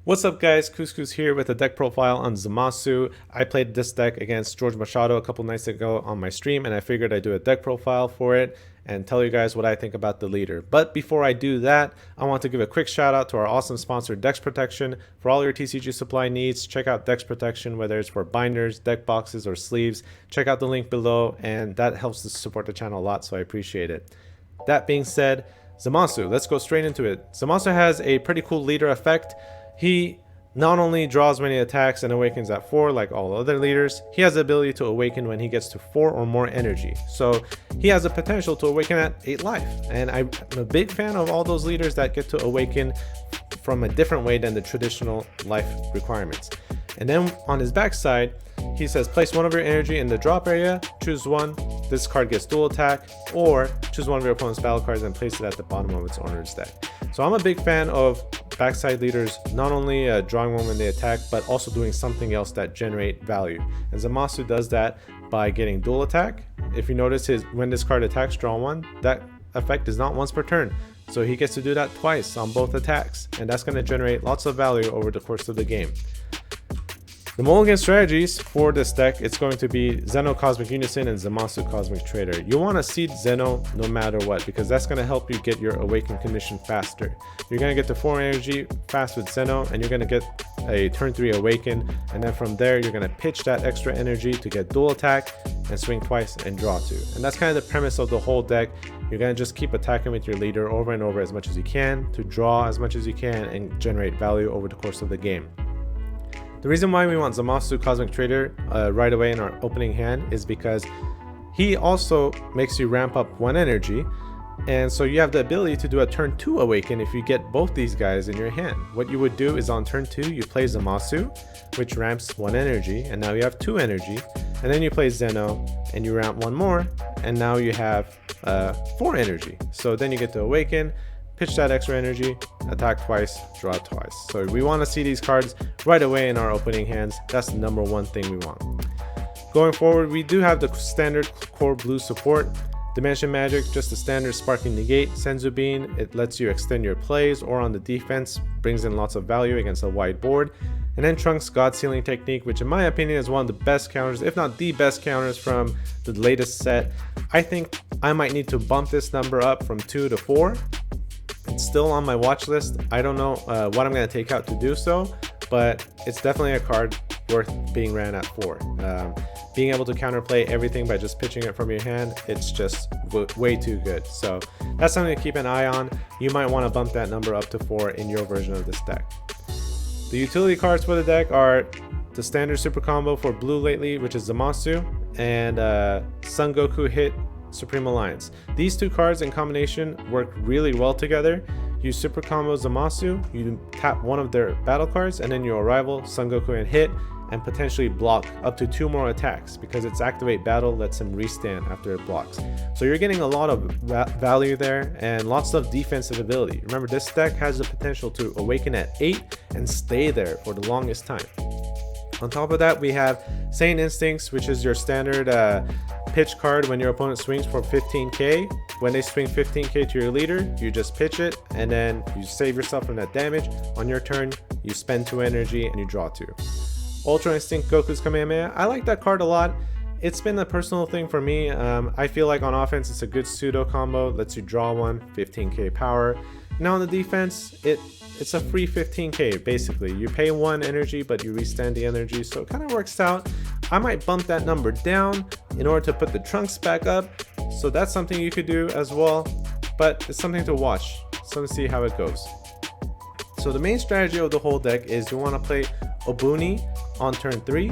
What's up guys, Couscous here with a deck profile on Zamasu. I played this deck against George Machado a couple nights ago on my stream, and I figured I'd do a deck profile for it and tell you guys what I think about the leader. But before I do that, I want to give a quick shout out to our awesome sponsor Dex Protection. For all your TCG supply needs, check out Dex Protection, whether it's for binders, deck boxes, or sleeves. Check out the link below, and that helps to support the channel a lot, so I appreciate it. That being said, Zamasu, let's go straight into it. Zamasu has a pretty cool leader effect. He not only draws many attacks and awakens at 4 like all other leaders, he has the ability to awaken when he gets to 4 or more energy. So he has the potential to awaken at 8 life. And I'm a big fan of all those leaders that get to awaken from a different way than the traditional life requirements. And then on his backside, he says place one of your energy in the drop area, choose one, this card gets dual attack, or choose one of your opponent's battle cards and place it at the bottom of its owner's deck. So I'm a big fan of backside leaders not only drawing one when they attack, but also doing something else that generate value. And Zamasu does that by getting dual attack. If you notice, when this card attacks, draw one, that effect is not once per turn. So he gets to do that twice on both attacks, and that's going to generate lots of value over the course of the game. The Mulligan strategies for this deck, it's going to be Zeno Cosmic Unison and Zamasu Cosmic Trader. You want to seed Zeno no matter what, because that's going to help you get your awaken condition faster. You're going to get to 4 energy fast with Zeno, and you're going to get a turn 3 awaken, and then from there you're going to pitch that extra energy to get dual attack and swing twice and draw 2. And that's kind of the premise of the whole deck. You're going to just keep attacking with your leader over and over as much as you can to draw as much as you can and generate value over the course of the game. The reason why we want Zamasu Cosmic Trader right away in our opening hand is because he also makes you ramp up 1 energy, and so you have the ability to do a turn 2 awaken if you get both these guys in your hand. What you would do is on turn 2 you play Zamasu, which ramps 1 energy, and now you have 2 energy, and then you play Zeno and you ramp 1 more, and now you have 4 energy. So then you get to awaken, pitch that extra energy, attack twice, draw twice. So we want to see these cards right away in our opening hands. That's the number one thing we want. Going forward, we do have the standard core blue support. Dimension Magic, just the standard Sparking Negate. Senzu Bean, it lets you extend your plays, or on the defense, brings in lots of value against a wide board. And then Trunks God Sealing Technique, which in my opinion is one of the best counters, if not the best counters from the latest set. I think I might need to bump this number up from 2 to 4. It's still on my watch list. I don't know what I'm going to take out to do so, but it's definitely a card worth being ran at 4. Being able to counterplay everything by just pitching it from your hand, it's just way too good. So that's something to keep an eye on. You might want to bump that number up to 4 in your version of this deck. The utility cards for the deck are the standard super combo for blue lately, which is Zamasu, and Son Goku Hit Supreme Alliance. These 2 cards in combination work really well together. You super combo Zamasu, you tap one of their battle cards, and then your rival Son Goku and hit and potentially block up to 2 more attacks, because its activate battle lets him restand after it blocks. So you're getting a lot of value there and lots of defensive ability. Remember, this deck has the potential to awaken at 8 and stay there for the longest time. On top of that, we have Saiyan Instincts, which is your standard pitch card when your opponent swings for 15k. When they swing 15k to your leader, you just pitch it, and then you save yourself from that damage. On your turn, you spend 2 energy and you draw 2. Ultra Instinct Goku's Kamehameha. I like that card a lot. It's been a personal thing for me. I feel like on offense, it's a good pseudo combo. Lets you draw 1, 15k power. Now on the defense, it's a free 15k basically. You pay 1 energy, but you restand the energy, so it kind of works out. I might bump that number down in order to put the Trunks back up, so that's something you could do as well, but it's something to watch, so let's see how it goes. So the main strategy of the whole deck is you want to play Obuni on turn 3,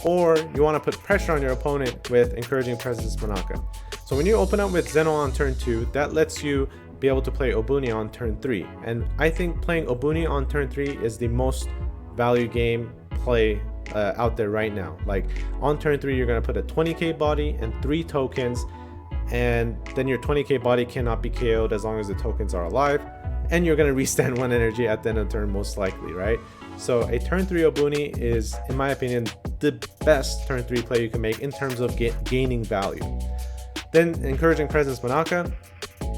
or you want to put pressure on your opponent with Encouraging Presence Manaka. So when you open up with Zeno on turn 2, that lets you be able to play Obuni on turn 3, and I think playing Obuni on turn 3 is the most value game play out there right now. Like on turn 3, you're going to put a 20k body and 3 tokens, and then your 20k body cannot be KO'd as long as the tokens are alive, and you're going to restand 1 energy at the end of the turn most likely, right? So a turn 3 Obuni is, in my opinion, the best turn 3 play you can make in terms of gaining value. Then Encouraging Presence Manaka.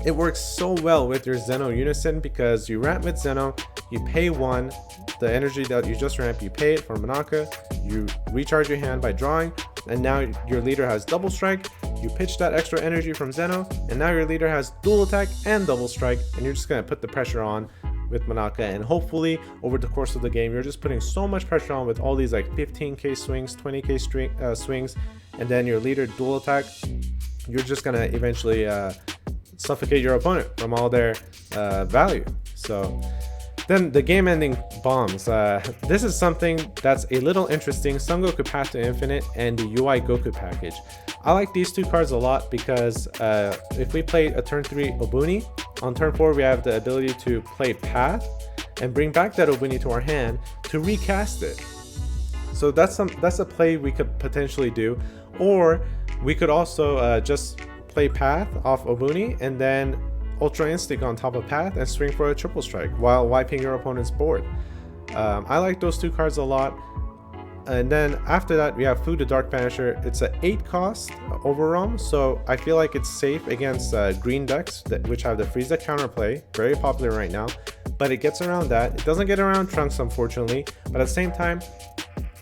It works so well with your Zeno Unison because you ramp with Zeno, you pay 1, the energy that you just ramped, you pay it for Monaka, you recharge your hand by drawing, and now your leader has double strike. You pitch that extra energy from Zeno, and now your leader has dual attack and double strike, and you're just going to put the pressure on with Monaka, and hopefully over the course of the game you're just putting so much pressure on with all these like 15k swings, 20k swings, and then your leader dual attack, you're just going to eventually suffocate your opponent from all their value. So then the game ending bombs. This is something that's a little interesting. Son Goku Path to Infinite and the UI Goku package. I like these two cards a lot because if we play a turn 3 Obuni, on turn 4 we have the ability to play Path and bring back that Obuni to our hand to recast it. So that's a play we could potentially do, or we could also just play Path off Obuni and then Ultra Instinct on top of Path and swing for a triple strike while wiping your opponent's board. I like those two cards a lot. And then after that we have Food the Dark Banisher. It's an 8 cost overwhelm, so I feel like it's safe against green decks which have the Frieza counterplay, very popular right now, but it gets around that. It doesn't get around Trunks unfortunately, but at the same time,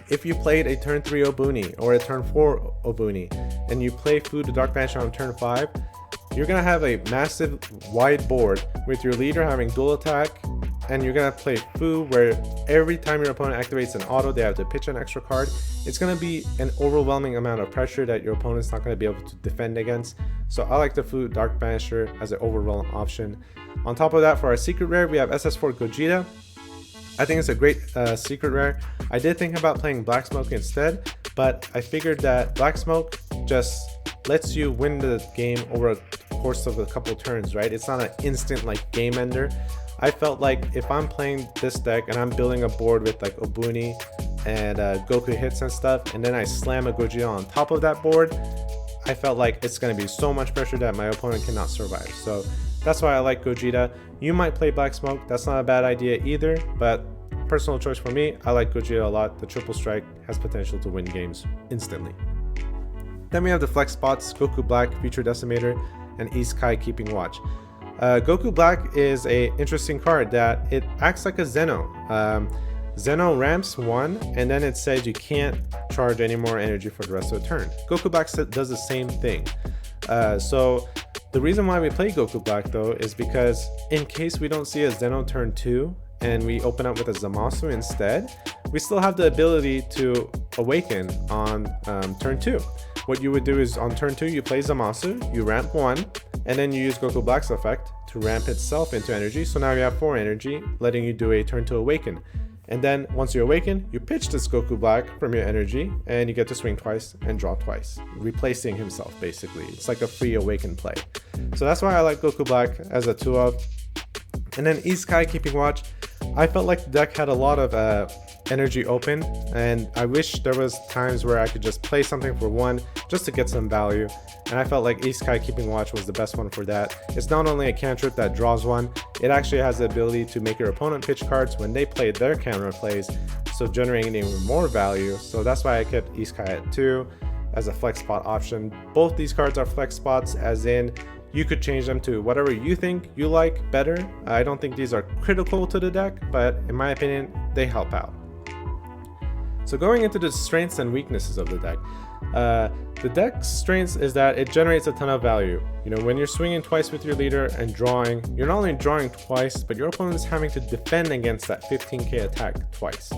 if you played a turn 3 Obuni or a turn 4 Obuni and you play Food the Dark Banisher on turn 5, you're going to have a massive wide board with your leader having dual attack, and you're going to play Fu where every time your opponent activates an auto, they have to pitch an extra card. It's going to be an overwhelming amount of pressure that your opponent's not going to be able to defend against. So I like the Fu Dark Banisher as an overall option. On top of that, for our secret rare, we have SS4 Gogeta. I think it's a great secret rare. I did think about playing Black Smoke instead, but I figured that Black Smoke just lets you win the game over a course of a couple turns, right? It's not an instant like game ender. I felt like if I'm playing this deck and I'm building a board with like Obuni and Goku hits and stuff, and then I slam a Gogeta on top of that board, I felt like it's going to be so much pressure that my opponent cannot survive. So that's why I like Gogeta. You might play Black Smoke, that's not a bad idea either, but personal choice for me, I like Gogeta a lot. The triple strike has potential to win games instantly. Then we have the flex spots, Goku Black, Future Decimator, and Isekai Keeping Watch. Goku Black is a interesting card that it acts like a Zeno. Zeno ramps 1 and then it says you can't charge any more energy for the rest of the turn. Goku Black does the same thing. So the reason why we play Goku Black though is because in case we don't see a Zeno turn 2 and we open up with a Zamasu instead, we still have the ability to awaken on turn 2. What you would do is on turn 2 you play Zamasu, you ramp 1, and then you use Goku Black's effect to ramp itself into energy, so now you have 4 energy, letting you do a turn 2 awaken. And then once you awaken, you pitch this Goku Black from your energy, and you get to swing twice and draw twice, replacing himself basically. It's like a free awaken play. So that's why I like Goku Black as a 2-of. And then Isekai Keeping Watch, I felt like the deck had a lot of energy open, and I wish there was times where I could just play something for 1 just to get some value, and I felt like Isekai Keeping Watch was the best one for that. It's not only a cantrip that draws 1, it actually has the ability to make your opponent pitch cards when they play their counter plays, so generating even more value. So that's why I kept Isekai at 2 as a flex spot option. Both these cards are flex spots, as in you could change them to whatever you think you like better. I don't think these are critical to the deck, but in my opinion, they help out. So going into the strengths and weaknesses of the deck. The deck's strengths is that it generates a ton of value. You know, when you're swinging twice with your leader and drawing, you're not only drawing twice, but your opponent is having to defend against that 15k attack twice.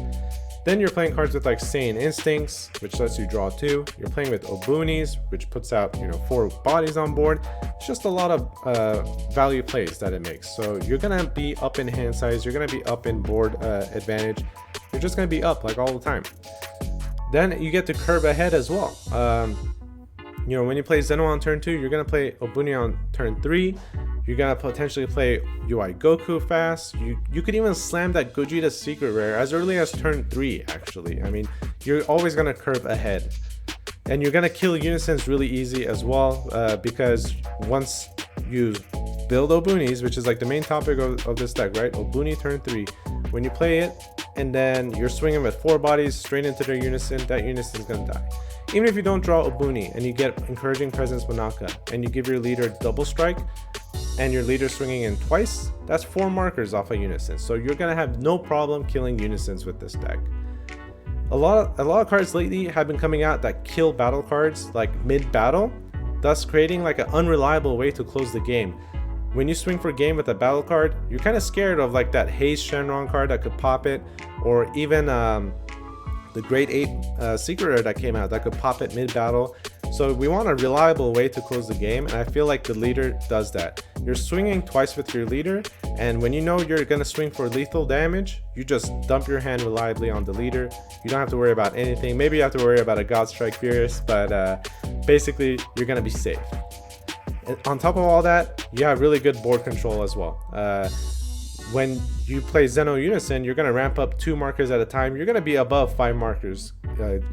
Then you're playing cards with like Saiyan Instincts, which lets you draw 2. You're playing with Obunis, which puts out 4 bodies on board. It's just a lot of value plays that it makes. So you're gonna be up in hand size, you're gonna be up in board advantage. You're just gonna be up like all the time. Then you get to curve ahead as well. When you play Zeno on turn 2, you're gonna play Obuni on turn 3. You're gonna potentially play UI Goku fast. You could even slam that Gogeta secret rare as early as turn 3 actually. I mean, you're always gonna curve ahead. And you're gonna kill Unisons really easy as well, because once you build Obunis, which is like the main topic of this deck, right? Obuni turn 3. When you play it, and then you're swinging with 4 bodies straight into their Unison, that Unison is gonna die. Even if you don't draw Obuni and you get Encouraging Presence Monaka and you give your leader double strike, and your leader swinging in twice, that's 4 markers off of Unison. So you're gonna have no problem killing Unisons with this deck. A lot of cards lately have been coming out that kill battle cards like mid-battle, thus creating like an unreliable way to close the game. When you swing for game with a battle card, you're kind of scared of like that Haze Shenron card that could pop it, or even the Grade 8 Secret Rare that came out that could pop it mid-battle. So we want a reliable way to close the game, and I feel like the leader does that. You're swinging twice with your leader, and when you know you're gonna swing for lethal damage, you just dump your hand reliably on the leader. You don't have to worry about anything. Maybe you have to worry about a Godstrike Furious, but basically you're gonna be safe. And on top of all that, you have really good board control as well. When you play Zeno Unison, you're going to ramp up 2 markers at a time. You're going to be above 5 markers,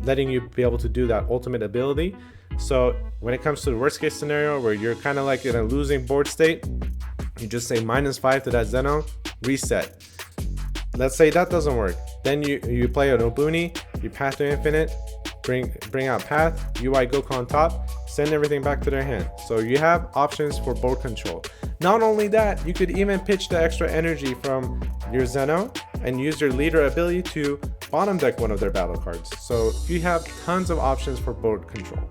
letting you be able to do that ultimate ability. So when it comes to the worst case scenario where you're kind of like in a losing board state, you just say -5 to that Zeno, reset. Let's say that doesn't work. Then you play an Obuni, you Path to Infinite, bring out Path, UI Goku on top, send everything back to their hand. So you have options for board control. Not only that, you could even pitch the extra energy from your Zeno and use your leader ability to bottom deck one of their battle cards. So you have tons of options for board control.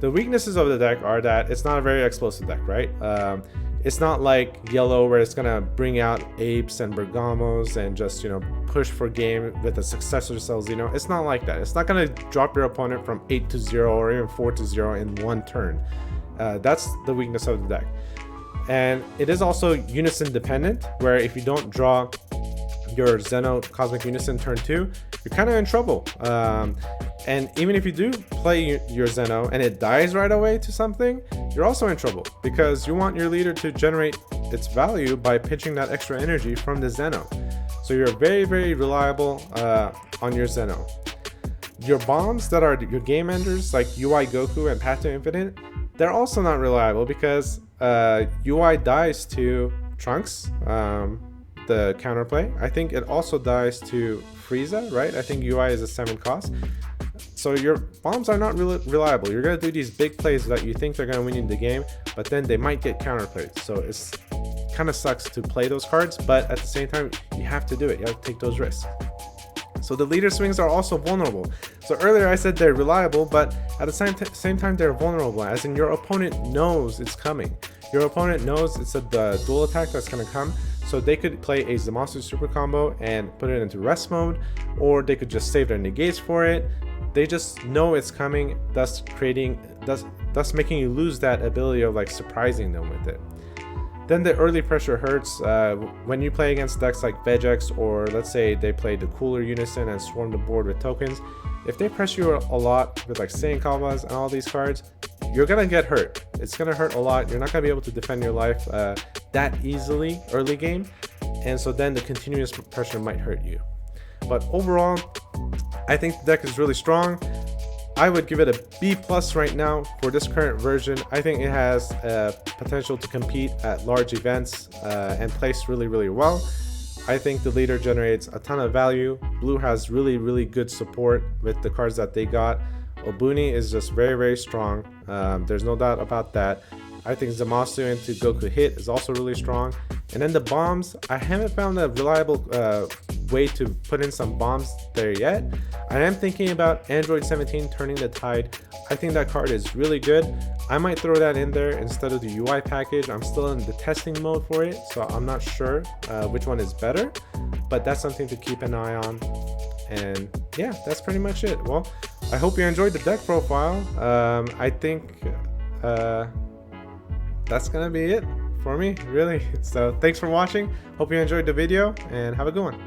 The weaknesses of the deck are that it's not a very explosive deck, right? It's not like yellow where it's gonna bring out Apes and Bergamos and just, push for game with a successor cell Xeno. It's not like that. It's not gonna drop your opponent from 8-0 or even 4-0 in one turn. That's the weakness of the deck. And it is also Unison dependent, where if you don't draw your Zeno Cosmic Unison turn 2, you're kind of in trouble. And even if you do play your Zeno and it dies right away to something, you're also in trouble because you want your leader to generate its value by pitching that extra energy from the Zeno. So you're very, very reliable on your Zeno. Your bombs that are your game enders like UI Goku and Path to Infinite, they're also not reliable because UI dies to Trunks, the counterplay. I think it also dies to Frieza, right? I think UI is a 7 cost. So your bombs are not reliable. You're going to do these big plays that you think they're going to win you the game, but then they might get counterplayed. So it's kind of sucks to play those cards, but at the same time, you have to do it. You have to take those risks. So the leader swings are also vulnerable. So earlier I said they're reliable, but at the same time they're vulnerable, as in your opponent knows it's coming. Your opponent knows it's the dual attack that's going to come. So they could play a Zamasu super combo and put it into rest mode, or they could just save their negates for it. They just know it's coming, thus making you lose that ability of like surprising them with it. Then the early pressure hurts when you play against decks like Vegex, or let's say they play the cooler Unison and swarm the board with tokens. If they press you a lot with like Saiyan Kalvas and all these cards, you're gonna get hurt. It's gonna hurt a lot. You're not gonna be able to defend your life that easily early game, and so then the continuous pressure might hurt you. But overall, I think the deck is really strong. I would give it a B+ right now for this current version. I think it has potential to compete at large events and place really, really well. I think the leader generates a ton of value. Blue has really, really good support with the cards that they got. Obuni is just very, very strong. There's no doubt about that. I think Zamasu into Goku Hit is also really strong. And then the bombs, I haven't found a reliable way to put in some bombs there yet. I am thinking about Android 17 turning the tide. I think that card is really good. I might throw that in there instead of the UI package. I'm still in the testing mode for it, so I'm not sure which one is better, but that's something to keep an eye on. And yeah, that's pretty much it. Well, I hope you enjoyed the deck profile. I think that's gonna be it for me, really. So thanks for watching. Hope you enjoyed the video and have a good one.